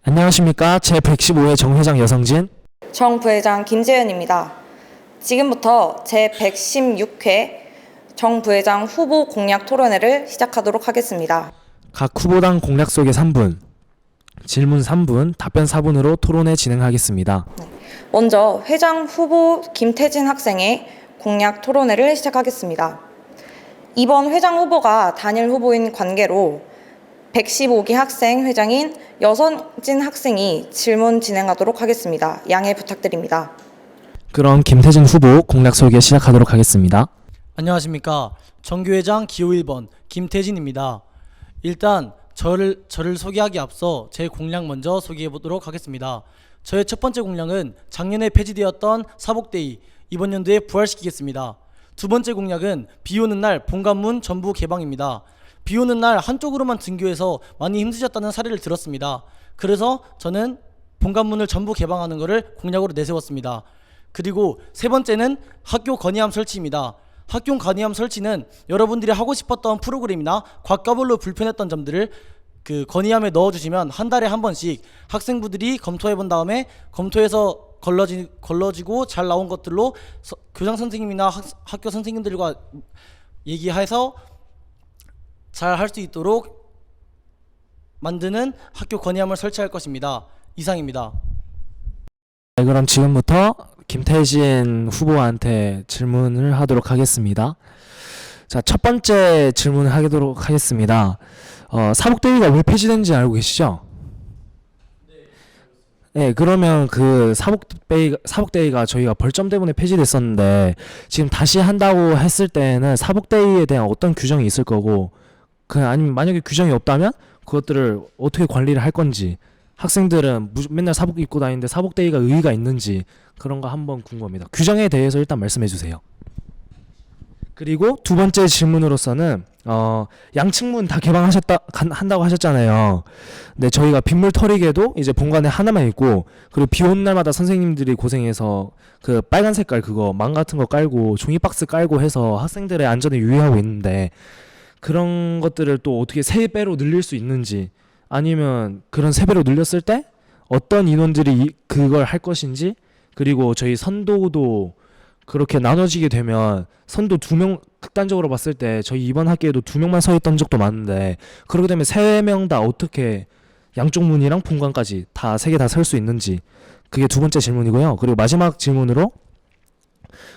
안녕하십니까. 제115회 정회장 여성진. 정부회장 김재현입니다. 지금부터 제116회 정부회장 후보 공약 토론회를 시작하도록 하겠습니다. 각 후보당 공약 속의 3분, 질문 3분, 답변 4분으로 토론회 진행하겠습니다. 먼저 회장 후보 김태진 학생의 공약 토론회를 시작하겠습니다. 이번 회장 후보가 단일 후보인 관계로 115기 학생 회장인 여성진 학생이 질문 진행하도록 하겠습니다. 양해 부탁드립니다. 그럼 김태진 후보 공약 소개 시작하도록 하겠습니다. 안녕하십니까. 정교회장 기호 1번 김태진입니다. 일단 저를 소개하기 앞서 제 공약 먼저 소개해 보도록 하겠습니다. 저의 첫 번째 공약은 작년에 폐지되었던 사복데이 이번 연도에 부활시키겠습니다. 두 번째 공약은 비오는 날 본관문 전부 개방입니다. 비오는 날 한쪽으로만 등교해서 많이 힘드셨다는 사례를 들었습니다. 그래서 저는 본관문을 전부 개방하는 것을 공약으로 내세웠습니다. 그리고 세 번째는 학교 건의함 설치입니다. 학교 건의함 설치는 여러분들이 하고 싶었던 프로그램이나 과가별로 불편했던 점들을 그 건의함에 넣어주시면 한 달에 한 번씩 학생부들이 검토해본 다음에 검토해서 걸러지고 잘 나온 것들로 교장 선생님이나 학교 선생님들과 얘기해서 잘 할 수 있도록 만드는 학교 건의함을 설치할 것입니다. 이상입니다. 네, 그럼 지금부터 김태진 후보한테 질문을 하도록 하겠습니다. 자, 첫 번째 질문을 하도록 하겠습니다. 사복데이가 왜 폐지된지 알고 계시죠? 네, 그러면 그 사복데이가 저희가 벌점 때문에 폐지됐었는데 지금 다시 한다고 했을 때는 사복데이에 대한 어떤 규정이 있을 거고, 아니면 만약에 규정이 없다면 그것들을 어떻게 관리를 할 건지, 학생들은 맨날 사복 입고 다니는데 사복데이가 의의가 있는지 그런 거 한번 궁금합니다. 규정에 대해서 일단 말씀해 주세요. 그리고 두 번째 질문으로서는 양측문 다 한다고 하셨잖아요. 근데 저희가 빗물 털이개도 이제 본관에 하나만 있고, 그리고 비 오는 날마다 선생님들이 고생해서 그 빨간 색깔 그거 망 같은 거 깔고 종이 박스 깔고 해서 학생들의 안전을 유의하고 있는데, 그런 것들을 또 어떻게 3배로 늘릴 수 있는지, 아니면 그런 3배로 늘렸을 때 어떤 인원들이 그걸 할 것인지, 그리고 저희 선도도 그렇게 나눠지게 되면 선도 2명, 극단적으로 봤을 때 저희 이번 학기에도 2명만 서 있던 적도 많은데, 그렇게 되면 3명 다 어떻게 양쪽 문이랑 본관까지 다 3개 다 설 수 있는지, 그게 두 번째 질문이고요. 그리고 마지막 질문으로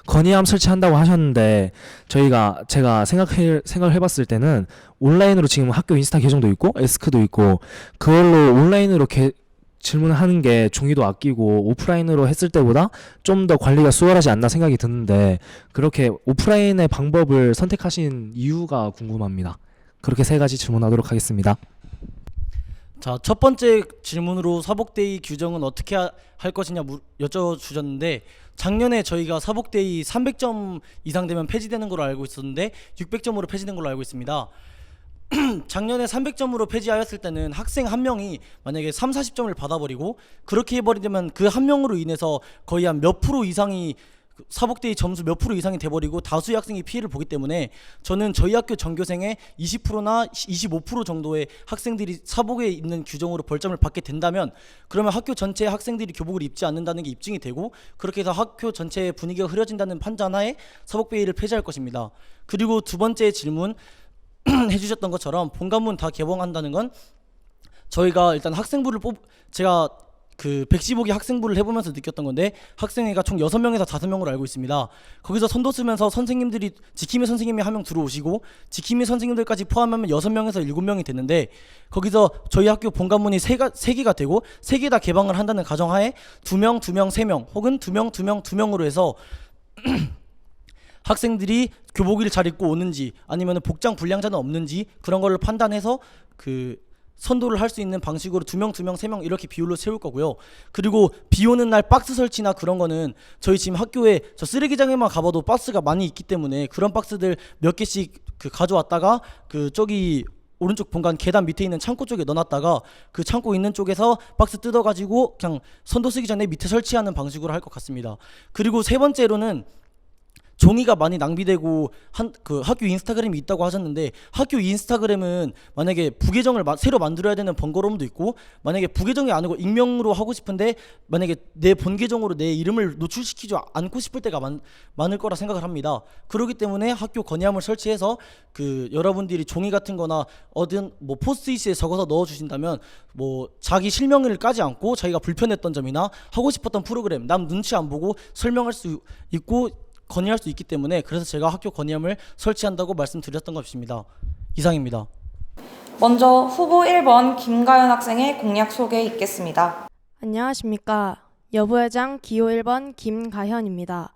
건의함 설치한다고 하셨는데, 제가 생각을 해봤을 때는 온라인으로 지금 학교 인스타 계정도 있고 에스크도 있고, 그걸로 온라인으로 질문을 하는 게 종이도 아끼고 오프라인으로 했을 때보다 좀 더 관리가 수월하지 않나 생각이 드는데, 그렇게 오프라인의 방법을 선택하신 이유가 궁금합니다. 그렇게 3가지 질문하도록 하겠습니다. 자, 첫 번째 질문으로 사복데이 규정은 어떻게 할 것이냐 여쭤주셨는데, 작년에 저희가 사복데이 300점 이상 되면 폐지되는 걸로 알고 있었는데 600점으로 폐지된 걸로 알고 있습니다. 작년에 300점으로 폐지하였을 때는 학생 한 명이 만약에 40점을 받아버리고, 그렇게 해버리면 그 한 명으로 인해서 거의 한 몇 프로 이상이 사복데이 점수 몇 프로 이상이 돼버리고 다수의 학생이 피해를 보기 때문에, 저는 저희 학교 전교생의 20%나 25% 정도의 학생들이 사복에 있는 규정으로 벌점을 받게 된다면, 그러면 학교 전체의 학생들이 교복을 입지 않는다는 게 입증이 되고, 그렇게 해서 학교 전체의 분위기가 흐려진다는 판단하에 사복데이를 폐지할 것입니다. 그리고 두 번째 질문 해주셨던 것처럼 본관문 다 개방한다는 건, 저희가 일단 제가 그 115기 학생부를 해보면서 느꼈던 건데, 학생회가 총 6명에서 5명으로 알고 있습니다. 거기서 선도 쓰면서 선생님들이, 지킴이 선생님이 한 명 들어오시고 지킴이 선생님들까지 포함하면 6명에서 7명이 됐는데, 거기서 저희 학교 본관문이 3개가 되고 3개 다 개방을 한다는 가정하에 2명, 2명, 3명 혹은 2명, 2명, 2명으로 해서 학생들이 교복을 잘 입고 오는지 아니면 복장 불량자는 없는지 그런 걸 판단해서 그 선도를 할 수 있는 방식으로 2명, 2명, 3명 이렇게 비율로 세울 거고요. 그리고 비 오는 날 박스 설치나 그런 거는 저희 지금 학교에 저 쓰레기장에만 가봐도 박스가 많이 있기 때문에, 그런 박스들 몇 개씩 가져왔다가 저기 오른쪽 본관 계단 밑에 있는 창고 쪽에 넣어놨다가 그 창고 있는 쪽에서 박스 뜯어가지고 그냥 선도 쓰기 전에 밑에 설치하는 방식으로 할 것 같습니다. 그리고 세 번째로는 종이가 많이 낭비되고 그 학교 인스타그램이 있다고 하셨는데, 학교 인스타그램은 만약에 부계정을 새로 만들어야 되는 번거로움도 있고, 만약에 부계정이 아니고 익명으로 하고 싶은데 만약에 내 본 계정으로 내 이름을 노출시키지 않고 싶을 때가 많을 거라 생각을 합니다. 그렇기 때문에 학교 건의함을 설치해서 그 여러분들이 종이 같은 거나 어든 뭐 포스트잇에 적어서 넣어 주신다면, 뭐 자기 실명을 까지 않고 자기가 불편했던 점이나 하고 싶었던 프로그램, 남 눈치 안 보고 설명할 수 있고 건의할 수 있기 때문에, 그래서 제가 학교 건의함을 설치한다고 말씀드렸던 것입니다. 이상입니다. 먼저 후보 1번 김가연 학생의 공약 소개 있겠습니다. 안녕하십니까. 여부회장 기호 1번 김가현입니다.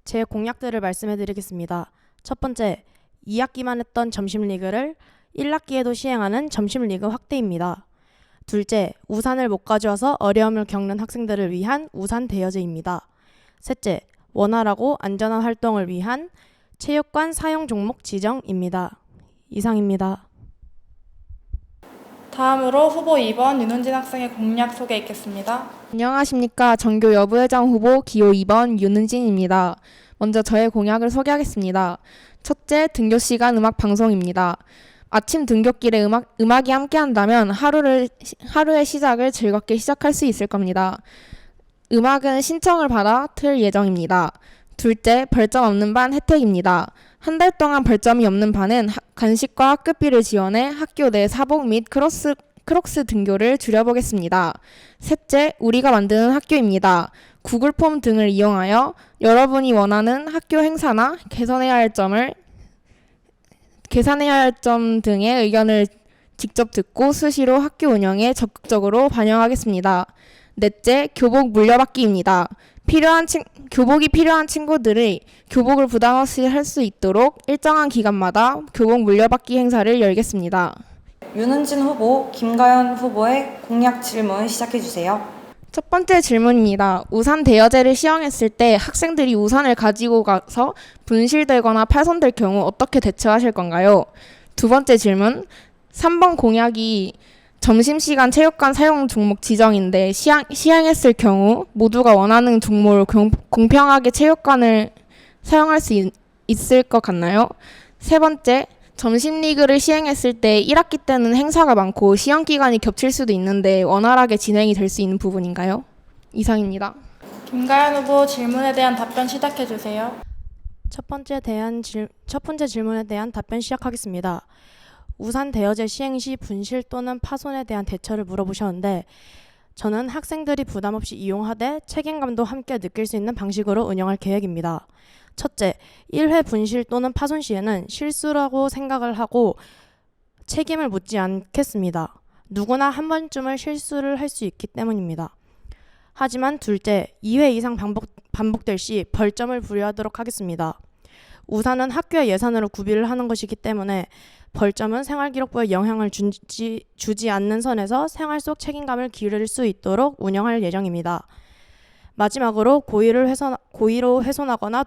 제 공약들을 말씀해 드리겠습니다. 첫 번째, 2학기만 했던 점심리그를 1학기에도 시행하는 점심리그 확대입니다. 둘째, 우산을 못 가져와서 어려움을 겪는 학생들을 위한 우산 대여제입니다. 셋째, 원활하고 안전한 활동을 위한 체육관 사용 종목 지정입니다. 이상입니다. 다음으로 후보 2번 윤은진 학생의 공약 소개 있겠습니다. 안녕하십니까. 전교 여부회장 후보 기호 2번 윤은진입니다. 먼저 저의 공약을 소개하겠습니다. 첫째, 등교 시간 음악 방송입니다. 아침 등굣길에 음악이 함께한다면 하루의 시작을 즐겁게 시작할 수 있을 겁니다. 음악은 신청을 받아 틀 예정입니다. 둘째, 벌점 없는 반 혜택입니다. 한 달 동안 벌점이 없는 반은 간식과 학급비를 지원해 학교 내 사복 및 크록스 등교를 줄여보겠습니다. 셋째, 우리가 만드는 학교입니다. 구글 폼 등을 이용하여 여러분이 원하는 학교 행사나 개선해야 할 점 등의 의견을 직접 듣고 수시로 학교 운영에 적극적으로 반영하겠습니다. 넷째, 교복 물려받기입니다. 교복이 필요한 친구들이 교복을 부담 없이 할 수 있도록 일정한 기간마다 교복 물려받기 행사를 열겠습니다. 윤은진 후보, 김가연 후보의 공약 질문 시작해 주세요. 첫 번째 질문입니다. 우산 대여제를 시행했을 때 학생들이 우산을 가지고 가서 분실되거나 파손될 경우 어떻게 대처하실 건가요? 두 번째 질문, 3번 공약이 점심시간 체육관 사용 종목 지정인데 시행했을 경우 모두가 원하는 종목을 공평하게 체육관을 사용할 수 있을 것 같나요? 세 번째, 점심리그를 시행했을 때 1학기 때는 행사가 많고 시험기간이 겹칠 수도 있는데 원활하게 진행이 될 수 있는 부분인가요? 이상입니다. 김가연 후보 질문에 대한 답변 시작해 주세요. 첫 번째 질문에 대한 답변 시작하겠습니다. 우산 대여제 시행 시 분실 또는 파손에 대한 대처를 물어보셨는데, 저는 학생들이 부담 없이 이용하되 책임감도 함께 느낄 수 있는 방식으로 운영할 계획입니다. 첫째, 1회 분실 또는 파손 시에는 실수라고 생각을 하고 책임을 묻지 않겠습니다. 누구나 한 번쯤은 실수를 할 수 있기 때문입니다. 하지만 둘째, 2회 이상 반복될 시 벌점을 부여하도록 하겠습니다. 우산은 학교의 예산으로 구비를 하는 것이기 때문에 벌점은 생활기록부에 영향을 주지 않는 선에서 생활 속 책임감을 기를 수 있도록 운영할 예정입니다. 마지막으로 고의로 훼손하거나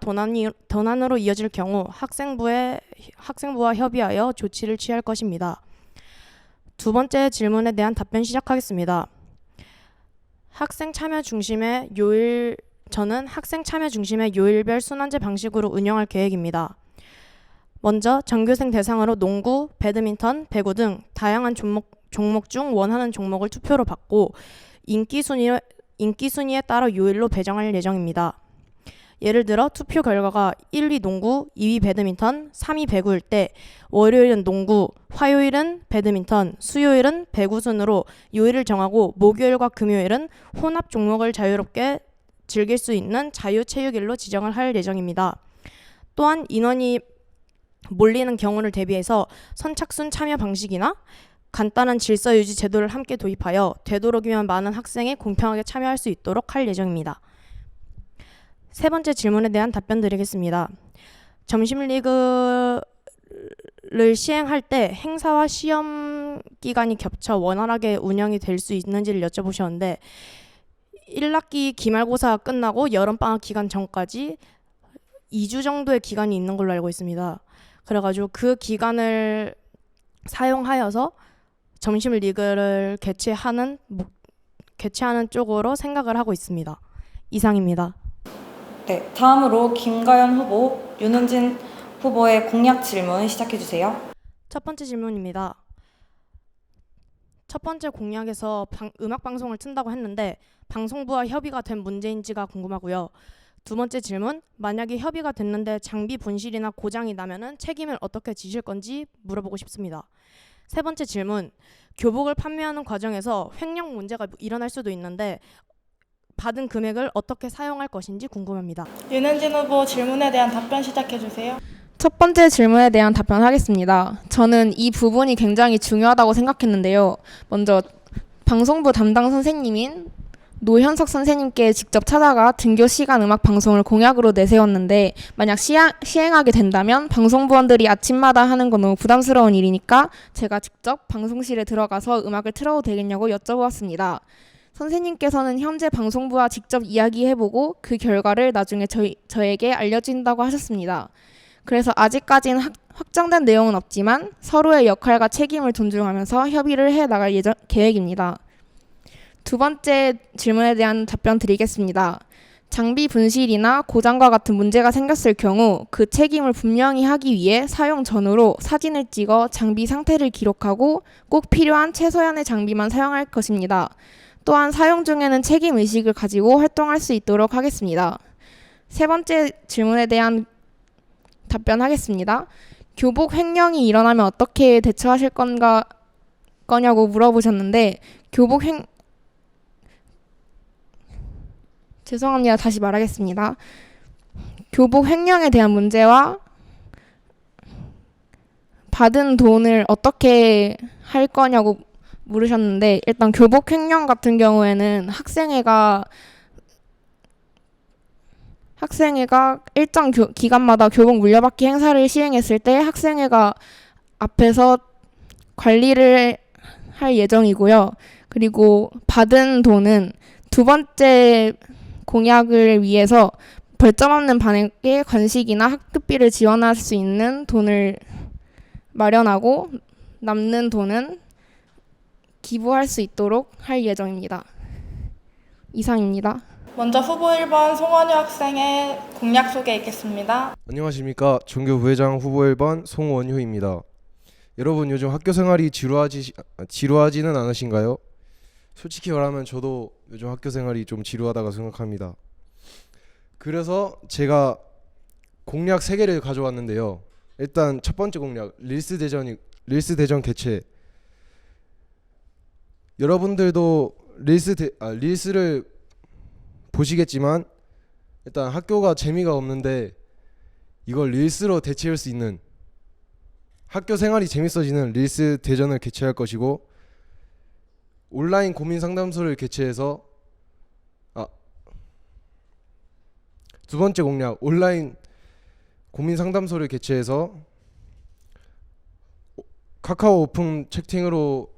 도난으로 이어질 경우 학생부와 협의하여 조치를 취할 것입니다. 두 번째 질문에 대한 답변 시작하겠습니다. 저는 학생 참여 중심의 요일별 순환제 방식으로 운영할 계획입니다. 먼저 전교생 대상으로 농구, 배드민턴, 배구 등 다양한 종목 중 원하는 종목을 투표로 받고 인기 순위에 따라 요일로 배정할 예정입니다. 예를 들어 투표 결과가 1위 농구, 2위 배드민턴, 3위 배구일 때 월요일은 농구, 화요일은 배드민턴, 수요일은 배구 순으로 요일을 정하고 목요일과 금요일은 혼합 종목을 자유롭게 즐길 수 있는 자유체육일로 지정을 할 예정입니다. 또한 인원이 몰리는 경우를 대비해서 선착순 참여 방식이나 간단한 질서 유지 제도를 함께 도입하여 되도록이면 많은 학생이 공평하게 참여할 수 있도록 할 예정입니다. 세 번째 질문에 대한 답변 드리겠습니다. 점심리그를 시행할 때 행사와 시험 기간이 겹쳐 원활하게 운영이 될 수 있는지를 여쭤보셨는데, 1학기 기말고사가 끝나고 여름방학 기간 전까지 2주 정도의 기간이 있는 걸로 알고 있습니다. 그래가지고 그 기간을 사용하여서 점심 리그를 개최하는 쪽으로 생각을 하고 있습니다. 이상입니다. 네, 다음으로 김가연 후보, 윤은진 후보의 공약 질문 시작해 주세요. 첫 번째 질문입니다. 첫 번째 공약에서 음악 방송을 튼다고 했는데 방송부와 협의가 된 문제인지가 궁금하고요. 두 번째 질문, 만약에 협의가 됐는데 장비 분실이나 고장이 나면은 책임을 어떻게 지실 건지 물어보고 싶습니다. 세 번째 질문, 교복을 판매하는 과정에서 횡령 문제가 일어날 수도 있는데 받은 금액을 어떻게 사용할 것인지 궁금합니다. 윤은진 후보 질문에 대한 답변 시작해 주세요. 첫 번째 질문에 대한 답변하겠습니다. 저는 이 부분이 굉장히 중요하다고 생각했는데요. 먼저 방송부 담당 선생님인 노현석 선생님께 직접 찾아가 등교 시간 음악 방송을 공약으로 내세웠는데 만약 시행하게 된다면 방송부원들이 아침마다 하는 건 너무 부담스러운 일이니까 제가 직접 방송실에 들어가서 음악을 틀어도 되겠냐고 여쭤보았습니다. 선생님께서는 현재 방송부와 직접 이야기해보고 그 결과를 나중에 저에게 알려준다고 하셨습니다. 그래서 아직까지는 확정된 내용은 없지만 서로의 역할과 책임을 존중하면서 협의를 해나갈 계획입니다. 두 번째 질문에 대한 답변 드리겠습니다. 장비 분실이나 고장과 같은 문제가 생겼을 경우 그 책임을 분명히 하기 위해 사용 전후로 사진을 찍어 장비 상태를 기록하고 꼭 필요한 최소한의 장비만 사용할 것입니다. 또한 사용 중에는 책임의식을 가지고 활동할 수 있도록 하겠습니다. 세 번째 질문에 대한 답변하겠습니다. 교복 횡령이 일어나면 어떻게 대처하실 거냐고 물어보셨는데 죄송합니다. 다시 말하겠습니다. 교복 횡령에 대한 문제와 받은 돈을 어떻게 할 거냐고 물으셨는데 일단 교복 횡령 같은 경우에는 학생회가 일정 기간마다 교복 물려받기 행사를 시행했을 때 학생회가 앞에서 관리를 할 예정이고요. 그리고 받은 돈은 두 번째 공약을 위해서 벌점 없는 반에게 간식이나 학급비를 지원할 수 있는 돈을 마련하고 남는 돈은 기부할 수 있도록 할 예정입니다. 이상입니다. 먼저 후보 1번 송원효 학생의 공약 소개 있겠습니다. 안녕하십니까. 전교 부회장 후보 1번 송원효입니다. 여러분 요즘 학교 생활이 지루하지는 않으신가요? 솔직히 말하면 저도 요즘 학교 생활이 좀 지루하다고 생각합니다. 그래서 제가 공약 3개를 가져왔는데요. 일단 첫 번째 공약, 릴스 대전 개최. 여러분들도 릴스를 보시겠지만 일단 학교가 재미가 없는데 이걸 릴스로 대체할 수 있는 학교 생활이 재밌어지는 릴스 대전을 개최할 것이고 온라인 고민 상담소를 개최해서 두 번째 공약, 온라인 고민 상담소를 개최해서 카카오 오픈 채팅으로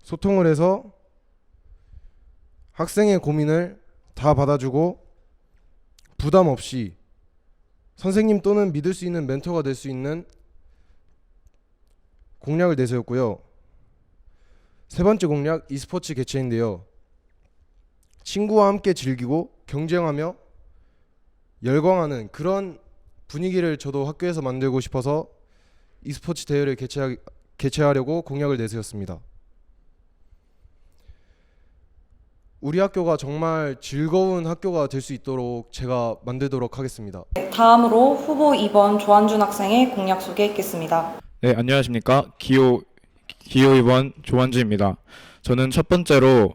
소통을 해서 학생의 고민을 다 받아주고 부담 없이 선생님 또는 믿을 수 있는 멘토가 될 수 있는 공약을 내세웠고요. 세 번째 공약, e스포츠 개최인데요. 친구와 함께 즐기고 경쟁하며 열광하는 그런 분위기를 저도 학교에서 만들고 싶어서 e스포츠 대회를 개최하려고 공약을 내세웠습니다. 우리 학교가 정말 즐거운 학교가 될 수 있도록 제가 만들도록 하겠습니다. 네, 다음으로 후보 2번 조한준 학생의 공약 소개 있겠습니다. 네, 안녕하십니까. 기호 2번 조한주입니다. 저는 첫 번째로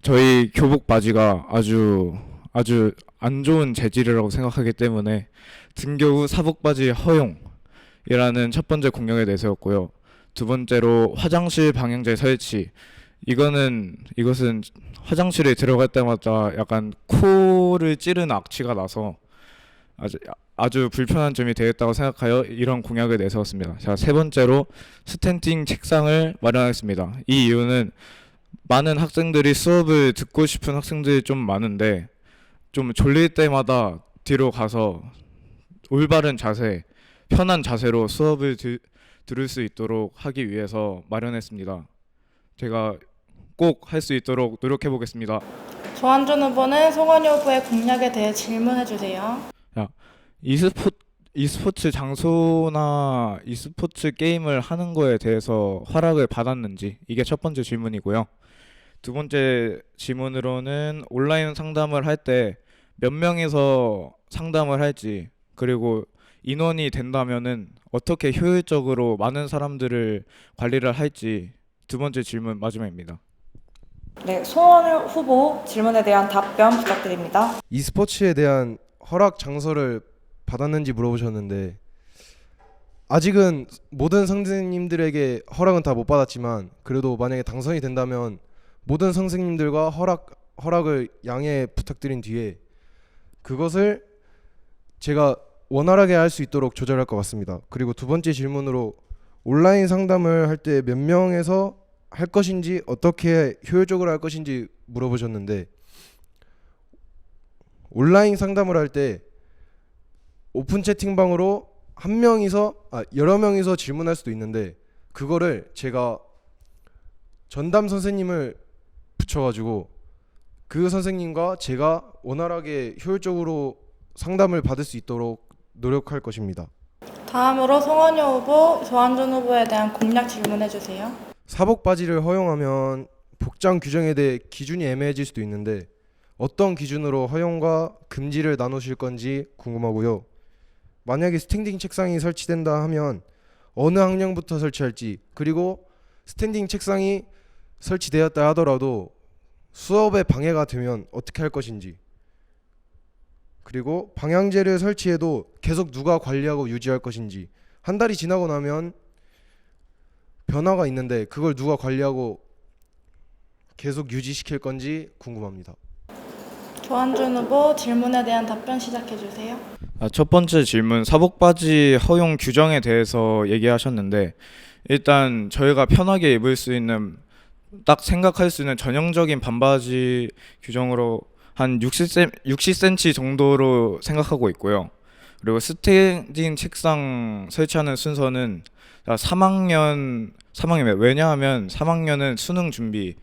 저희 교복 바지가 아주 안 좋은 재질이라고 생각하기 때문에 등교 후 사복 바지 허용이라는 첫 번째 공약을 내세웠고요. 두 번째로 화장실 방향제 설치. 이것은 화장실에 들어갈 때마다 약간 코를 찌르는 악취가 나서 아주 불편한 점이 되겠다고 생각하여 이런 공약을 내세웠습니다. 자, 세 번째로 스탠딩 책상을 마련하겠습니다. 이 이유는 많은 학생들이 수업을 듣고 싶은 학생들이 좀 많은데 좀 졸릴 때마다 뒤로 가서 올바른 자세, 편한 자세로 수업을 들을 수 있도록 하기 위해서 마련했습니다. 제가 꼭 할 수 있도록 노력해 보겠습니다. 조한준 후보는 송원효 후보의 공약에 대해 질문해 주세요. e스포츠 장소나 e스포츠 게임을 하는 거에 대해서 허락을 받았는지, 이게 첫 번째 질문이고요. 두 번째 질문으로는 온라인 상담을 할 때 몇 명이서 상담을 할지, 그리고 인원이 된다면은 어떻게 효율적으로 많은 사람들을 관리를 할지, 두 번째 질문 마지막입니다. 네, 송원효 후보 질문에 대한 답변 부탁드립니다. e스포츠에 대한 허락 장소를 받았는지 물어보셨는데, 아직은 모든 선생님들에게 허락은 다 못 받았지만, 그래도 만약에 당선이 된다면 모든 선생님들과 허락을 양해 부탁드린 뒤에 그것을 제가 원활하게 할 수 있도록 조절할 것 같습니다. 그리고 두 번째 질문으로 온라인 상담을 할 때 몇 명에서 할 것인지, 어떻게 효율적으로 할 것인지 물어보셨는데, 온라인 상담을 할 때 오픈 채팅방으로 여러 명이서 질문할 수도 있는데, 그거를 제가 전담 선생님을 붙여가지고 그 선생님과 제가 원활하게 효율적으로 상담을 받을 수 있도록 노력할 것입니다. 다음으로 송원효 후보, 조한준 후보에 대한 공약 질문해 주세요. 사복 바지를 허용하면 복장 규정에 대해 기준이 애매해질 수도 있는데, 어떤 기준으로 허용과 금지를 나누실 건지 궁금하고요. 만약에 스탠딩 책상이 설치된다 하면 어느 학년부터 설치할지, 그리고 스탠딩 책상이 설치되었다 하더라도 수업에 방해가 되면 어떻게 할 것인지, 그리고 방향제를 설치해도 계속 누가 관리하고 유지할 것인지, 한 달이 지나고 나면 변화가 있는데 그걸 누가 관리하고 계속 유지시킬 건지 궁금합니다. 조한준 후보 질문에 대한 답변 시작해 주세요. 첫 번째 질문, 사복 바지 허용 규정에 대해서 얘기하셨는데, 일단 저희가 편하게 입을 수 있는, 딱 생각할 수 있는 전형적인 반바지 규정으로 한 60cm 정도로 생각하고 있고요. 그리고 스탠딩 책상 설치하는 순서는 3학년, 왜냐하면 3학년은 수능 준비,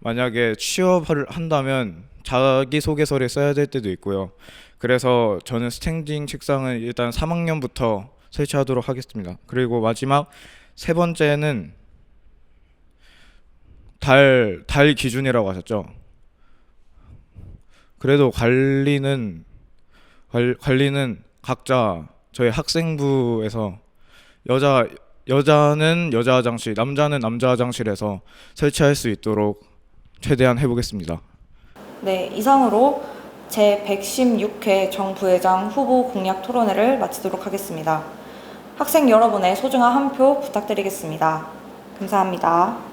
만약에 취업을 한다면 자기소개서를 써야 될 때도 있고요. 그래서 저는 스탠딩 책상을 일단 3학년부터 설치하도록 하겠습니다. 그리고 마지막 세 번째는 달 기준이라고 하셨죠. 그래도 관리는 각자 저희 학생부에서 여자는 여자 화장실, 남자는 남자 화장실에서 설치할 수 있도록 최대한 해보겠습니다. 네, 이상으로 제116회 정부회장 후보 공약 토론회를 마치도록 하겠습니다. 학생 여러분의 소중한 한 표 부탁드리겠습니다. 감사합니다.